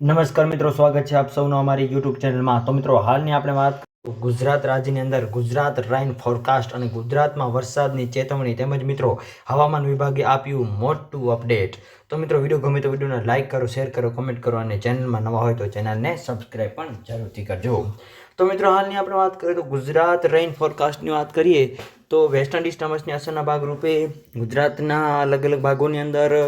નમસ્કાર મિત્રો, સ્વાગત છે આપ સૌનો અમારી યુટ્યુબ ચેનલમાં। તો મિત્રો, હાલની આપણે વાત ગુજરાત રાજ્યની અંદર ગુજરાત રેઇન ફોરકાસ્ટ અને ગુજરાતમાં વરસાદની ચેતવણી તેમજ મિત્રો હવામાન વિભાગે આપ્યું મોટું અપડેટ। તો મિત્રો, વિડીયો ગમે તો વિડીયોને લાઇક કરો, શેર કરો, કમેન્ટ કરો અને ચેનલમાં નવા હોય તો ચેનલને સબસ્ક્રાઈબ પણ જરૂરથી કરજો। તો મિત્રો, હાલની આપણે વાત કરીએ તો ગુજરાત રેઇન ફોરકાસ્ટની વાત કરીએ તો વેસ્ટર્ન ડિસ્ટર્બન્સની અસરના ભાગરૂપે ગુજરાતના અલગ અલગ ભાગોની અંદર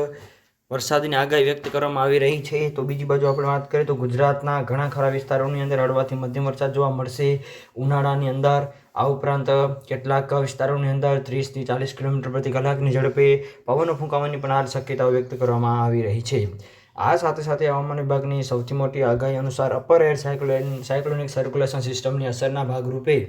વરસાદની આગાહી વ્યક્ત કરવામાં આવી રહી છે। તો બીજી બાજુ આપણે વાત કરીએ તો ગુજરાતના ઘણા ખરા વિસ્તારોની અંદર હળવાથી મધ્યમ વરસાદ જોવા મળશે ઉનાળાની અંદર। આ ઉપરાંત કેટલાક વિસ્તારોની અંદર 30થી 40 કિલોમીટર પ્રતિ કલાકની ઝડપે પવનો ફૂંકાવાની પણ હાલ શક્યતાઓ વ્યક્ત કરવામાં આવી રહી છે। આ સાથે સાથે હવામાન વિભાગની સૌથી મોટી આગાહી અનુસાર અપર એર સાયક્લોનિક સર્ક્યુલેશન સિસ્ટમની અસરના ભાગરૂપે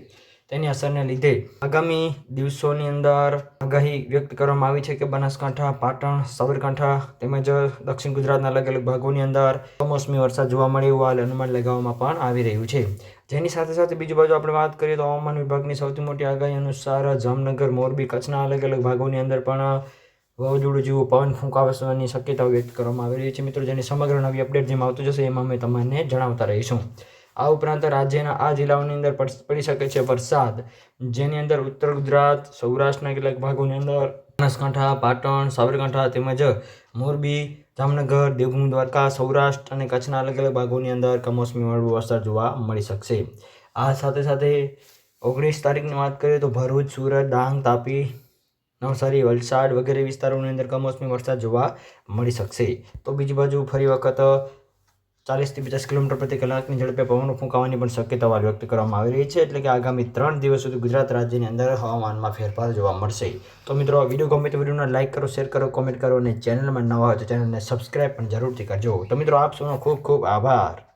તેની અસરને લીધે આગામી દિવસોની અંદર આગાહી વ્યક્ત કરવામાં આવી છે કે બનાસકાંઠા, પાટણ, સાબરકાંઠા તેમજ દક્ષિણ ગુજરાતના અલગ અલગ ભાગોની અંદર કમોસમી વરસાદ જોવા મળે એવું હાલ અનુમાન લગાવવામાં પણ આવી રહ્યું છે। જેની સાથે સાથે બીજી બાજુ આપણે વાત કરીએ તો હવામાન વિભાગની સૌથી મોટી આગાહી અનુસાર જામનગર, મોરબી, કચ્છના અલગ અલગ ભાગોની અંદર પણ વાવાઝોડું જેવું પવન ફૂંકાવાની શક્યતાઓ વ્યક્ત કરવામાં આવી રહી છે। મિત્રો, જેની સમગ્ર નવી અપડેટ જેમાં આવતું જશે એમાં અમે તમને જણાવતા રહીશું। આ ઉપરાંત રાજ્યના આ જિલ્લાઓની અંદર પડી શકે છે વરસાદ, જેની અંદર ઉત્તર ગુજરાત, સૌરાષ્ટ્રના કેટલાક ભાગોની અંદર બનાસકાંઠા, પાટણ, સાબરકાંઠા તેમજ મોરબી, જામનગર, દેવભૂમિ દ્વારકા, સૌરાષ્ટ્ર અને કચ્છના અલગ અલગ ભાગોની અંદર કમોસમી વરસાદ જોવા મળી શકશે। આ સાથે સાથે 19 તારીખની વાત કરીએ તો ભરૂચ, સુરત, ડાંગ, તાપી, નવસારી, વલસાડ વગેરે વિસ્તારોની અંદર કમોસમી વરસાદ જોવા મળી શકશે। તો બીજી બાજુ ફરી વખત 40થી 50 કિલોમીટર પ્રતિ કલાકની ઝડપે પવનો ફૂંકાવાની પણ શક્યતાઓ વ્યક્ત કરવામાં આવી રહી છે। એટલે કે આગામી 3 દિવસ સુધી ગુજરાત રાજ્યની અંદર હવામાનમાં ફેરફાર જોવા મળશે। તો મિત્રો, વિડીયો ગમે તો વિડીયોને લાઇક કરો, શેર કરો, કોમેન્ટ કરો અને ચેનલમાં નવા હોય તો ચેનલને સબસ્ક્રાઈબ પણ જરૂરથી કરજો। તો મિત્રો, આપ સૌનો ખૂબ ખૂબ આભાર।